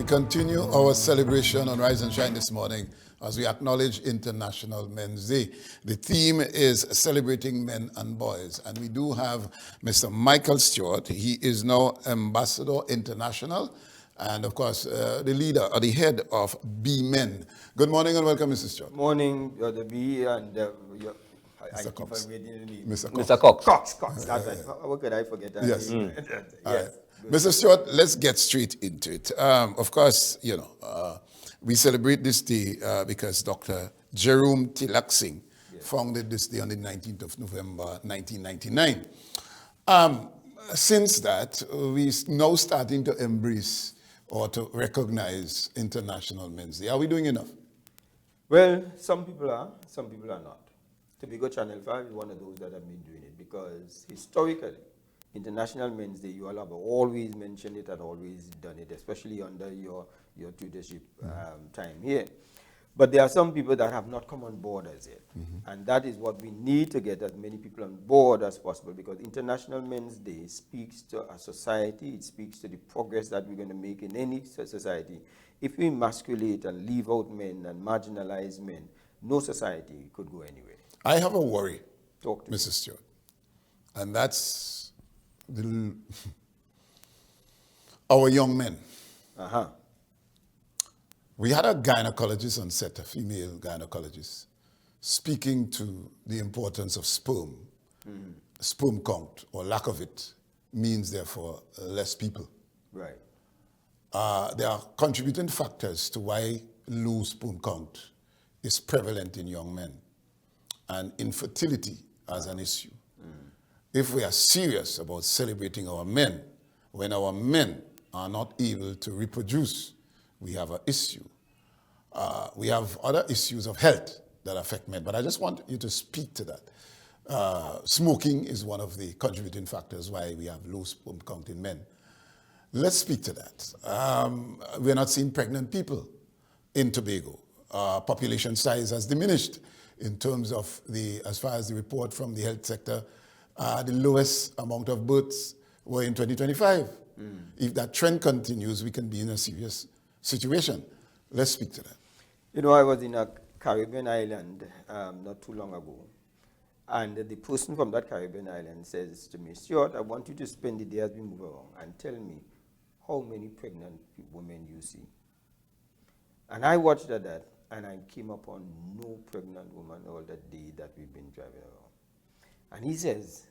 We continue our celebration on Rise and Shine this morning as we acknowledge International Men's Day. The theme is celebrating men and boys, and we do have Mr. Michael Stuart. He is now Ambassador International, and of course, the leader or the head of B Men. Good morning and welcome, Mr. Stuart. Morning, the B and Mr. Cox. Mr. Cox. Cox. That's right. How could I forget that? Yes. Yes. Right. Mr. Stuart, let's get straight into it. Of course, we celebrate this day because Dr. Jerome Tilaksing founded this day on the 19th of November, 1999. Since that, we're now starting to embrace or to recognize International Men's Day. Are we doing enough? Well, some people are, some people are not. Tobago Channel 5 is one of those that have been doing it because historically, International Men's Day, you all have always mentioned it and always done it, especially under your tutorship time here. But there are some people that have not come on board as yet. And that is what we need to get as many people on board as possible, because International Men's Day speaks to a society, it speaks to the progress that we're going to make in any society. If we emasculate and leave out men and marginalize men, no society could go anywhere. I have a worry, Talk to me. Mrs. Stewart, and that's our young men. We had a gynecologist on set, a female gynecologist, speaking to the importance of sperm. Sperm count, or lack of it, means therefore less people. Right. There are contributing factors to why low sperm count is prevalent in young men, and infertility as an issue. If we are serious about celebrating our men, when our men are not able to reproduce, we have an issue. We have other issues of health that affect men, but I just want you to speak to that. Smoking is one of the contributing factors why we have low sperm count in men. Let's speak to that. We're not seeing pregnant people in Tobago. Population size has diminished in terms of as far as the report from the health sector, the lowest amount of births were in 2025. If that trend continues, we can be in a serious situation. Let's speak to that. You know, I was in a Caribbean island not too long ago, and the person from that Caribbean island says to me, Stuart, I want you to spend the day as we move along and tell me how many pregnant women you see. And I watched that, and I came upon no pregnant woman all that day that we've been driving around. And he says,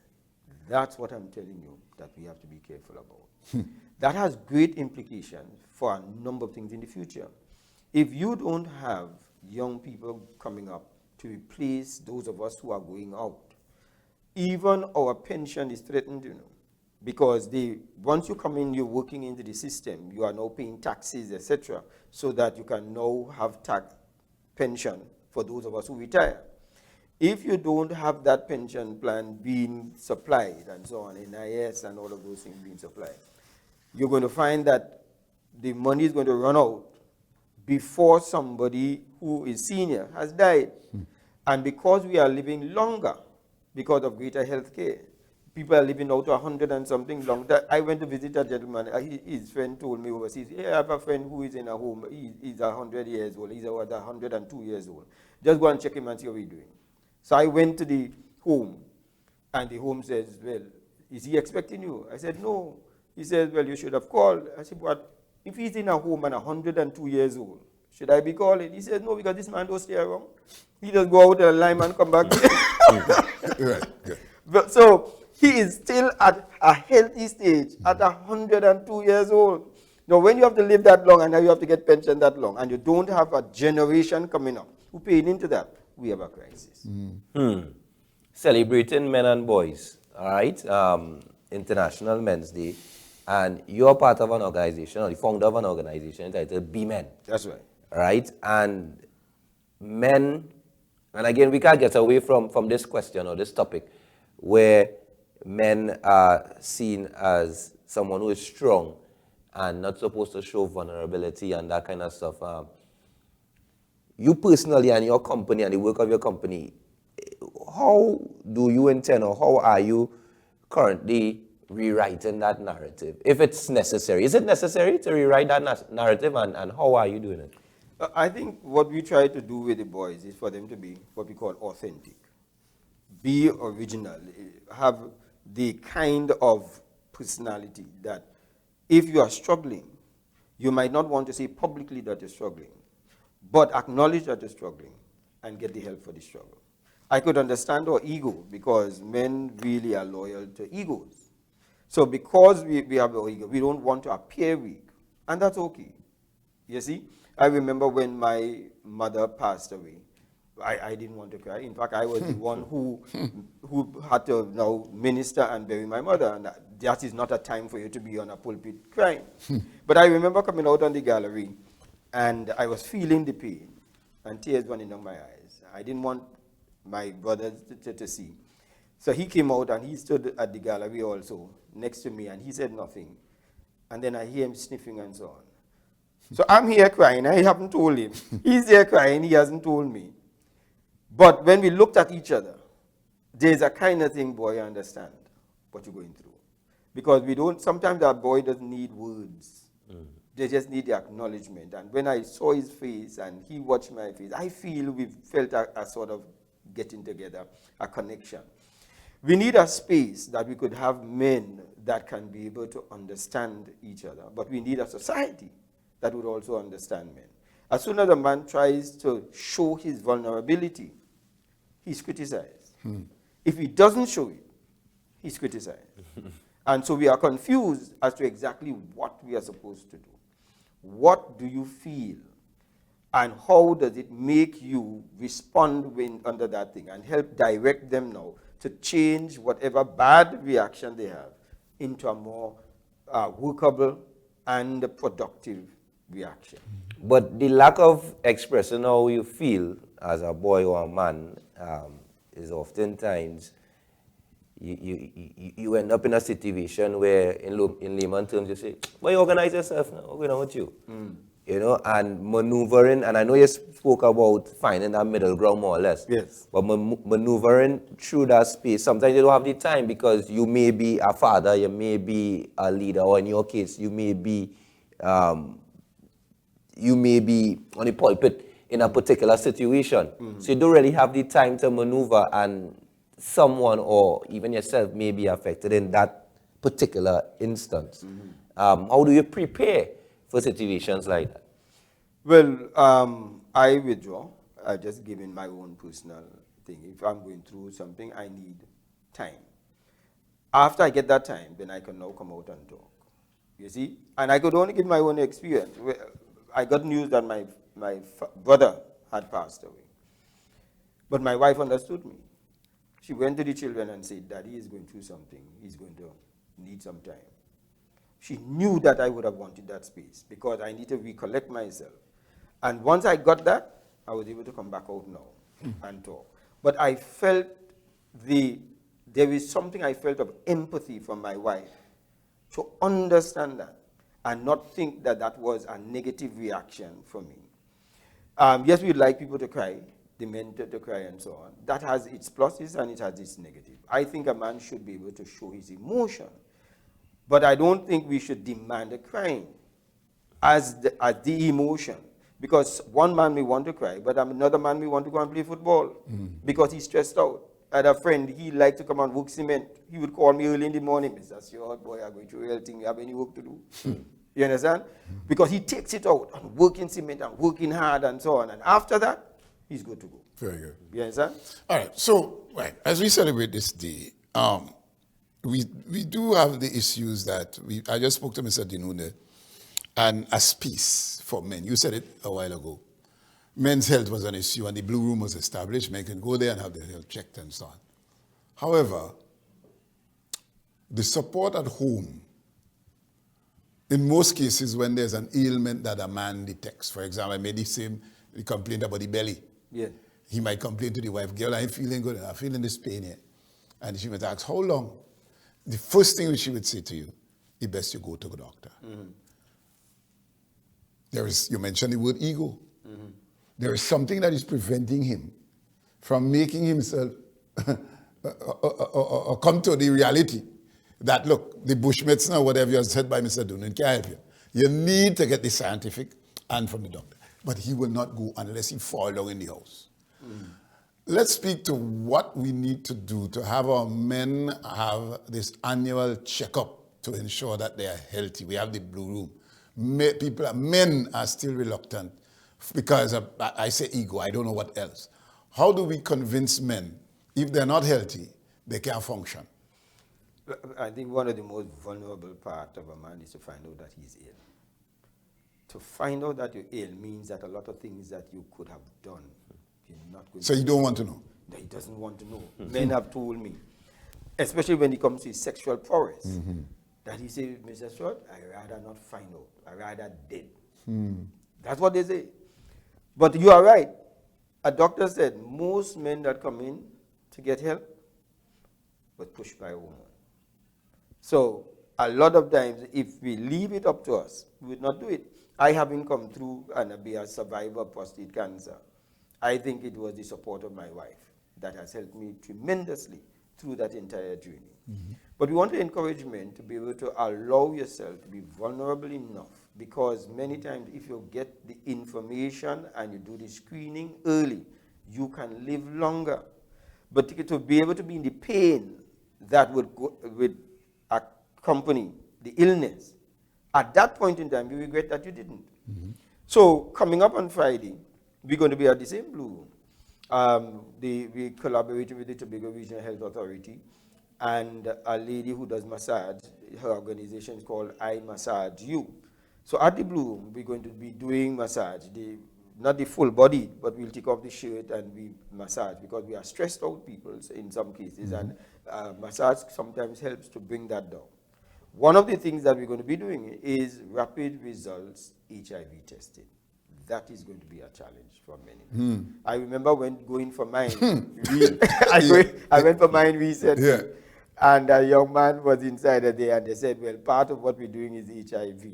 that's what I'm telling you that we have to be careful about. That has great implications for a number of things in the future. If you don't have young people coming up to replace those of us who are going out, even our pension is threatened, because once you come in, you're working into the system, you are now paying taxes, etc., so that you can now have tax pension for those of us who retire. If you don't have that pension plan being supplied and so on, NIS and all of those things being supplied, you're going to find that the money is going to run out before somebody who is senior has died. And because we are living longer, because of greater health care, people are living out to 100 and something long. I went to visit a gentleman, his friend told me overseas, hey, I have a friend who is in a home, he's 100 years old, he's 102 years old. Just go and check him and see how he's doing. So I went to the home, and the home says, well, is he expecting you? I said, no. He says, well, you should have called. I said, but if he's in a home and 102 years old, should I be calling? He said, no, because this man don't stay around. He just go out and lime and come back. Right. Good. But, so he is still at a healthy stage at 102 years old. Now, when you have to live that long and now you have to get pension that long, and you don't have a generation coming up who paying into that, we have a crisis. Celebrating men and boys, all right? International Men's Day. And you're part of an organization, or the founder of an organization entitled Be Men. That's right. Right? And men, and again, we can't get away from this question or this topic where men are seen as someone who is strong and not supposed to show vulnerability and that kind of stuff. You personally and your company and the work of your company, how do you intend, or how are you currently rewriting that narrative, if it's necessary? Is it necessary to rewrite that narrative, and how are you doing it? I think what we try to do with the boys is for them to be what we call authentic. Be original. Have the kind of personality that if you are struggling, you might not want to say publicly that you're struggling, but acknowledge that you're struggling and get the help for the struggle. I could understand our ego because men really are loyal to egos. So because we have our ego, we don't want to appear weak, and that's okay. You see? I remember when my mother passed away, I didn't want to cry. In fact, I was the one who had to now minister and bury my mother, and that is not a time for you to be on a pulpit crying. But I remember coming out on the gallery, and I was feeling the pain, and tears running down my eyes. I didn't want my brothers to see. So he came out, and he stood at the gallery also, next to me, and he said nothing. And then I hear him sniffing and so on. So I'm here crying. I haven't told him. He's there crying. He hasn't told me. But when we looked at each other, there's a kind of thing, boy, I understand what you're going through. Because we don't, sometimes that boy doesn't need words. They just need the acknowledgement. And when I saw his face and he watched my face, I feel we felt a sort of getting together, a connection. We need a space that we could have men that can be able to understand each other. But we need a society that would also understand men. As soon as a man tries to show his vulnerability, he's criticized. If he doesn't show it, he's criticized. And so we are confused as to exactly what we are supposed to do. What do you feel? And how does it make you respond under that thing? And help direct them now to change whatever bad reaction they have into a more workable and productive reaction. But the lack of expressing how you feel as a boy or a man is oftentimes you end up in a situation where, in layman terms, you say, well, you organize yourself now, what's wrong with you? You know, and maneuvering, and I know you spoke about finding that middle ground more or less. Yes. But maneuvering through that space, sometimes you don't have the time because you may be a father, you may be a leader, or in your case, you may be on the pulpit in a particular situation. So you don't really have the time to maneuver, and someone or even yourself may be affected in that particular instance. How do you prepare for situations like that? Well, I withdraw. I just give in my own personal thing. If I'm going through something, I need time. After I get that time, then I can now come out and talk. You see? And I could only give my own experience. I got news that my brother had passed away. But my wife understood me. She went to the children and said, Daddy is going through something. He's going to need some time. She knew that I would have wanted that space because I need to recollect myself. And once I got that, I was able to come back out now and talk. But I felt there is something I felt of empathy from my wife to understand that and not think that that was a negative reaction from me. Yes, we'd like people to cry, the men to cry and so on. That has its pluses and it has its negative. I think a man should be able to show his emotion. But I don't think we should demand a crying as the emotion. Because one man may want to cry, but another man may want to go and play football because he's stressed out. I had a friend, he liked to come and work cement. He would call me early in the morning. Mr. Stuart, boy, I'm going through a real thing. You have any work to do? You understand? Because he takes it out and working cement and working hard and so on. And after that, he's good to go. Very good. You understand? All right. So, as we celebrate this day, we do have the issues that I just spoke to Mr. Dinune, and a space for men. You said it a while ago. Men's health was an issue, and the Blue Room was established. Men can go there and have their health checked and so on. However, the support at home, in most cases when there's an ailment that a man detects, for example, I made the complaint about the belly. Yeah. He might complain to the wife, girl, I'm feeling good, I'm feeling this pain here. And she would ask, how long? The first thing she would say to you, the best you go to the doctor. You mentioned the word ego. There is something that is preventing him from making himself come to the reality that, look, the Bushmits now, whatever you said by Mr. Doonan, can't help you. You need to get the scientific and from the doctor. But he will not go unless he fall down in the house. Let's speak to what we need to do to have our men have this annual checkup to ensure that they are healthy. We have the Blue Room. Men are still reluctant because of, I say ego, I don't know what else. How do we convince men, if they're not healthy, they can't function? I think one of the most vulnerable parts of a man is to find out that he's ill. To find out that you're ill means that a lot of things that you could have done, you're not going so you don't want to know? No, he doesn't want to know. Men have told me, especially when it comes to his sexual prowess, that he says, Mr. Stuart, I'd rather not find out. I'd rather dead. That's what they say. But you are right. A doctor said most men that come in to get help was pushed by a woman. So a lot of times, if we leave it up to us, we would not do it. I haven't come through and be a survivor of prostate cancer. I think it was the support of my wife that has helped me tremendously through that entire journey. But we want to encourage men to be able to allow yourself to be vulnerable enough, because many times if you get the information and you do the screening early, you can live longer. But to be able to be in the pain that would accompany the illness, at that point in time, you regret that you didn't. So coming up on Friday, we're going to be at the same Blue Room. We collaborated with the Tobago Regional Health Authority and a lady who does massage. Her organization is called I Massage You. So at the Blue Room, we're going to be doing massage, not the full body, but we'll take off the shirt and we massage, because we are stressed out people in some cases, and massage sometimes helps to bring that down. One of the things that we're going to be doing is rapid results HIV testing. That is going to be a challenge for many. I remember when going for mine, I went for mine recently, and a young man was inside there, and they said, well, part of what we're doing is HIV.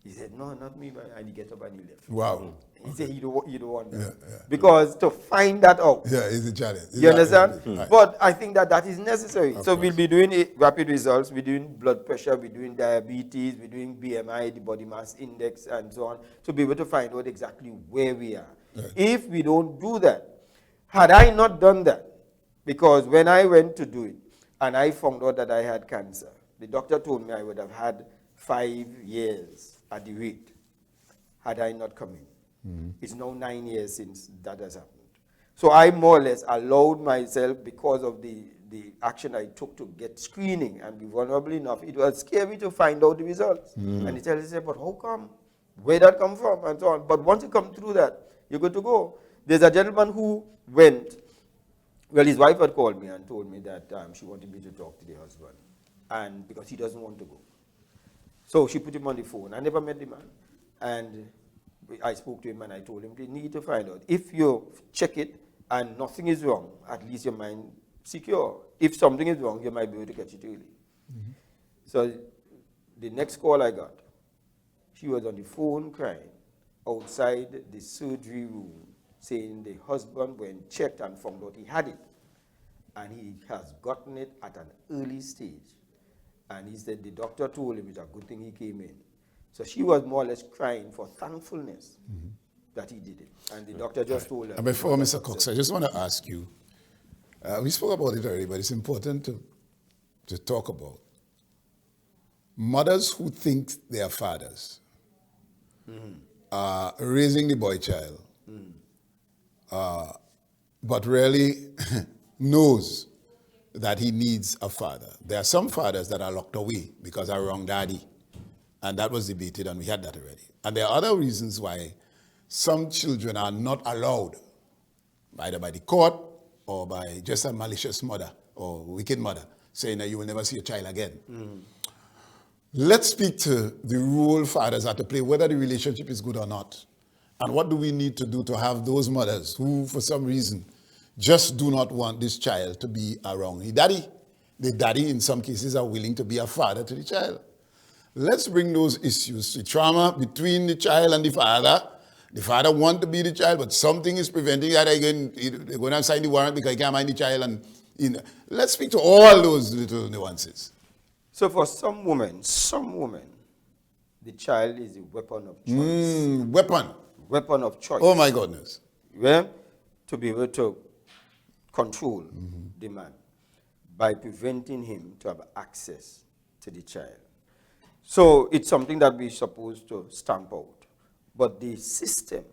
He said, no, not me, and he get up and he left. Wow. He said, you don't want that. Because to find that out. It's a challenge. You understand? But I think that is necessary. So we'll be doing rapid results. We're doing blood pressure. We're doing diabetes. We're doing BMI, the body mass index, and so on, to be able to find out exactly where we are. If we don't do that, had I not done that, because when I went to do it, and I found out that I had cancer, the doctor told me I would have had 5 years at the rate had I not come in. It's now 9 years since that has happened. So I more or less allowed myself, because of the action I took to get screening and be vulnerable enough. It was scary to find out the results. And he tells me, but how come? Where that come from? And so on. But once you come through that, you're good to go. There's a gentleman who went, well, his wife had called me and told me that she wanted me to talk to the husband, and because he doesn't want to go. So she put him on the phone. I never met the man. And I spoke to him and I told him they need to find out. If you check it and nothing is wrong, at least your mind secure. If something is wrong, you might be able to catch it early. So the next call I got, she was on the phone crying outside the surgery room, saying the husband went checked and found out he had it. And he has gotten it at an early stage. And he said the doctor told him it's a good thing he came in. So she was more or less crying for thankfulness that he did it. And the doctor just told her. And before Mr. Cox, I just want to ask you, we spoke about it already, but it's important to talk about. Mothers who think they are fathers are raising the boy child, but really knows that he needs a father. There are some fathers that are locked away because they're wrong daddy. And that was debated, and we had that already. And there are other reasons why some children are not allowed, either by the court or by just a malicious mother or wicked mother, saying that you will never see a child again. Let's speak to the role fathers have to play, whether the relationship is good or not. And what do we need to do to have those mothers who, for some reason, just do not want this child to be around the daddy. The daddy, in some cases, are willing to be a father to the child. Let's bring those issues, the trauma between the child and the father. The father wants to be the child, but something is preventing that. They're going to sign the warrant because he can't mind the child. And let's speak to all those little nuances. So for some women, the child is a weapon of choice. Weapon. Weapon of choice. Oh my goodness. Yeah? To be able to control the man by preventing him to have access to the child. So it's something that we're supposed to stamp out. But the system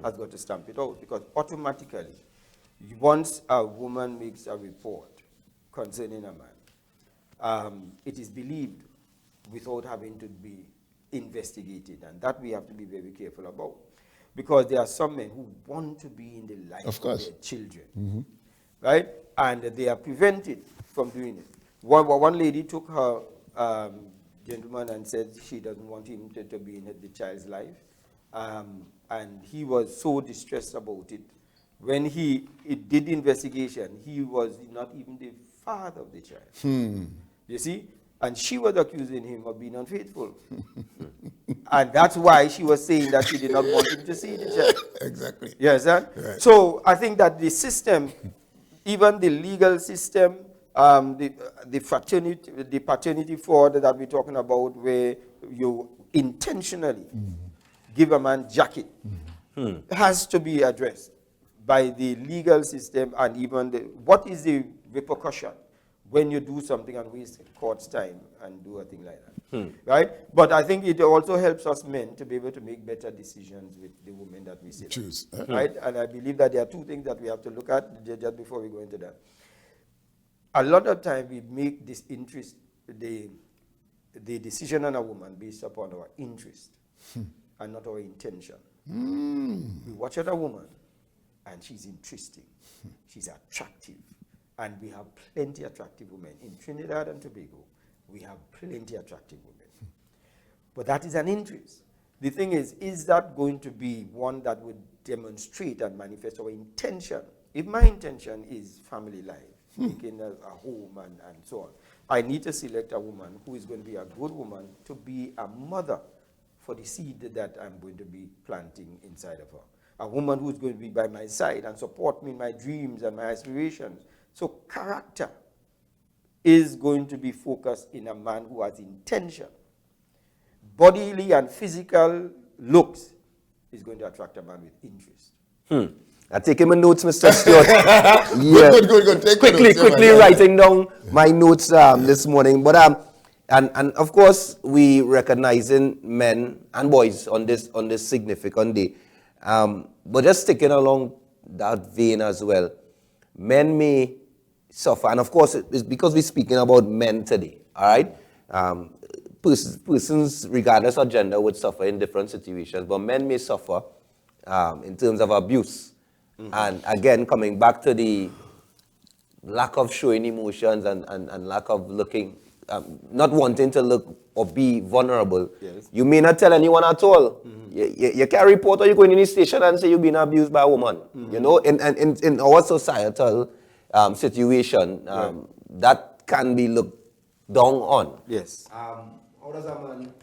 has got to stamp it out, because automatically, once a woman makes a report concerning a man, it is believed without having to be investigated. And that we have to be very careful about. Because there are some men who want to be in the life of their children. Right? And they are prevented from doing it. One lady took her gentleman and said she doesn't want him to be in the child's life. And he was so distressed about it. When he did the investigation, he was not even the father of the child. You see? And she was accusing him of being unfaithful. And that's why she was saying that she did not want him to see the child. Exactly. Yes, sir? Right. So I think that the system, even the legal system, the paternity fraud that we're talking about, where you intentionally give a man jacket, has to be addressed by the legal system. And even what is the repercussion when you do something and waste court's time and do a thing like that, right? But I think it also helps us men to be able to make better decisions with the women that we see. Choose. Right? And I believe that there are two things that we have to look at just before we go into that. A lot of time we make this interest, the decision on a woman based upon our interest and not our intention. We watch at a woman and she's interesting, she's attractive, and we have plenty attractive women. In Trinidad and Tobago, we have plenty attractive women. But that is an interest. The thing is that going to be one that would demonstrate and manifest our intention? If my intention is family life, making a home and so on, I need to select a woman who is going to be a good woman to be a mother for the seed that I'm going to be planting inside of her. A woman who's going to be by my side and support me in my dreams and my aspirations. So character is going to be focused in a man who has intention. Bodily and physical looks is going to attract a man with interest. I take my notes, Mr. Stuart. Yeah. Good. Take Quickly writing down my notes this morning. But and of course we recognizing men and boys on this significant day. But just sticking along that vein as well, men may suffer, and of course it's because we're speaking about men today. All right, persons regardless of gender would suffer in different situations, but men may suffer in terms of abuse. And again, coming back to the lack of showing emotions and lack of looking, not wanting to look or be vulnerable. Yes. You may not tell anyone at all. You can't report, or you go in any station and say you've been abused by a woman. You know, in our societal situation, that can be looked down on. Yes. How does a man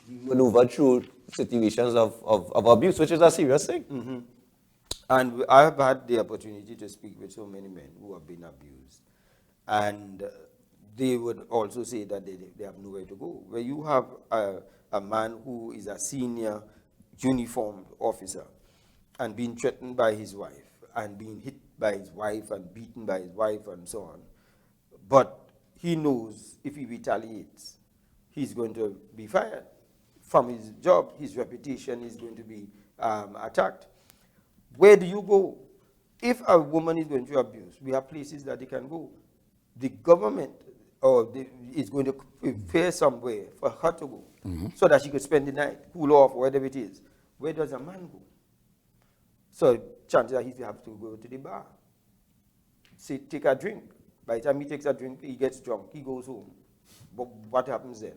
maneuver through situations of abuse, which is a serious thing? And I have had the opportunity to speak with so many men who have been abused. And they would also say that they have nowhere to go. Where you have a man who is a senior uniformed officer and being threatened by his wife and being hit by his wife and beaten by his wife and so on. But he knows if he retaliates, he's going to be fired from his job. His reputation is going to be attacked. Where do you go? If a woman is going through abuse, we have places that they can go. The government is going to prepare somewhere for her to go so that she could spend the night, cool off, whatever it is. Where does a man go? So chances are he have to go to the bar, take a drink. By the time he takes a drink, he gets drunk, he goes home. But what happens then?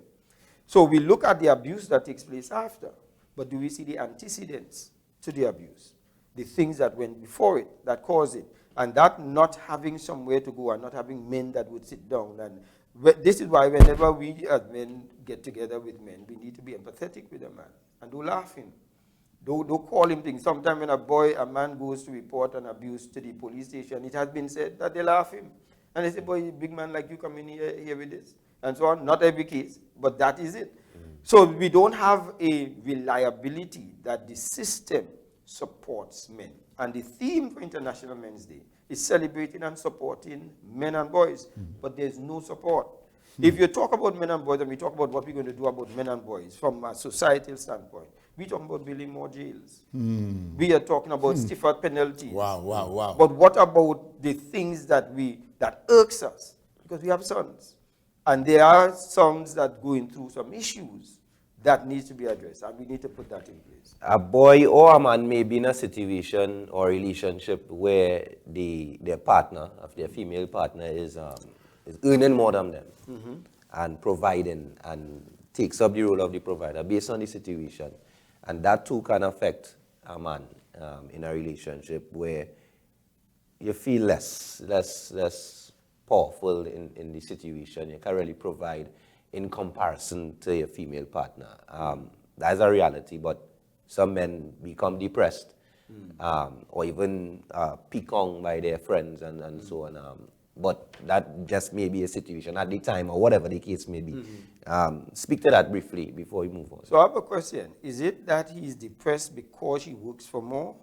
So we look at the abuse that takes place after, but do we see the antecedents to the abuse? The things that went before it, that caused it, and that not having somewhere to go and not having men that would sit down. And this is why whenever we as men get together with men, we need to be empathetic with a man and don't laugh him. Don't call him things. Sometimes when a man goes to report an abuse to the police station, it has been said that they laugh him. And they say, boy, big man like you come in here with this. and so on. Not every case, but that is it. So we don't have a reliability that the system supports men. And the theme for International Men's Day is celebrating and supporting men and boys, but there's no support. If you talk about men and boys, and we talk about what we're going to do about men and boys from a societal standpoint, we talk about building more jails. We are talking about stiffer penalties. Wow. But what about the things that irks us? Because we have sons. And there are sons that going through some issues that needs to be addressed, and we need to put that in place. A boy or a man may be in a situation or relationship where their partner, their female partner, is earning more than them and providing and takes up the role of the provider based on the situation. And that too can affect a man in a relationship where you feel less powerful in the situation. You can't really provide in comparison to your female partner. That's a reality, but some men become depressed or even picked on by their friends and so on. But that just may be a situation at the time or whatever the case may be. Speak to that briefly before we move on. So I have a question. Is it that he's depressed because she works for more?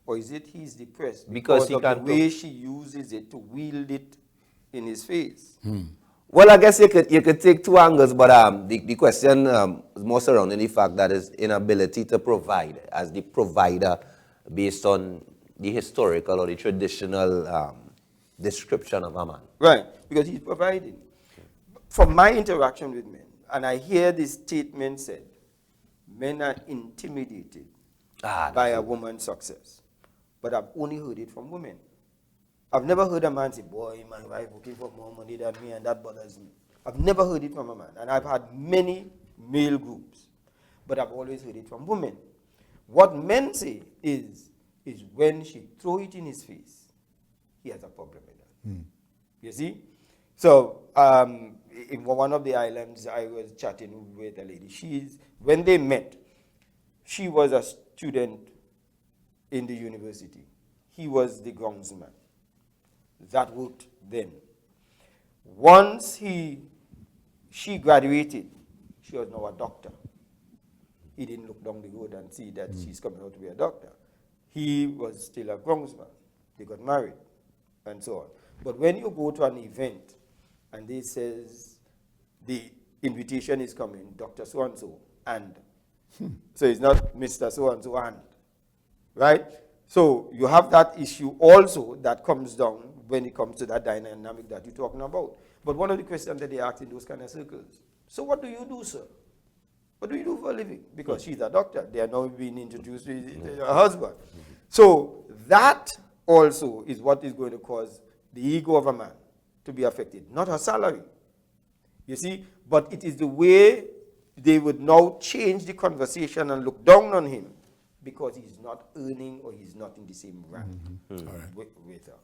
Or is it he's depressed because of the way she uses it to wield it in his face? Well, I guess you could take two angles, but the question is more surrounding the fact that his inability to provide as the provider based on the historical or the traditional description of a man. Right, because he's providing. From my interaction with men, and I hear this statement said, men are intimidated by a woman's success. But I've only heard it from women. I've never heard a man say, boy, my wife working for more money than me, and that bothers me. I've never heard it from a man. And I've had many male groups, but I've always heard it from women. What men say is when she throw it in his face, he has a problem with that. You see? So, in one of the islands, I was chatting with a lady. When they met, she was a student in the university. He was the groundsman. That worked then. Once she graduated, she was now a doctor. He didn't look down the road and see that she's coming out to be a doctor. He was still a groundsman. They got married and so on. But when you go to an event and they says the invitation is coming, Dr. So-and-so, and so it's not Mr. So-and-so and, right? So you have that issue also that comes down when it comes to that dynamic that you're talking about. But one of the questions that they ask in those kind of circles, so what do you do, sir? What do you do for a living? Because she's a doctor. They are now being introduced to her husband. So that also is what is going to cause the ego of a man to be affected, not her salary. You see? But it is the way they would now change the conversation and look down on him because he's not earning or he's not in the same rank with her.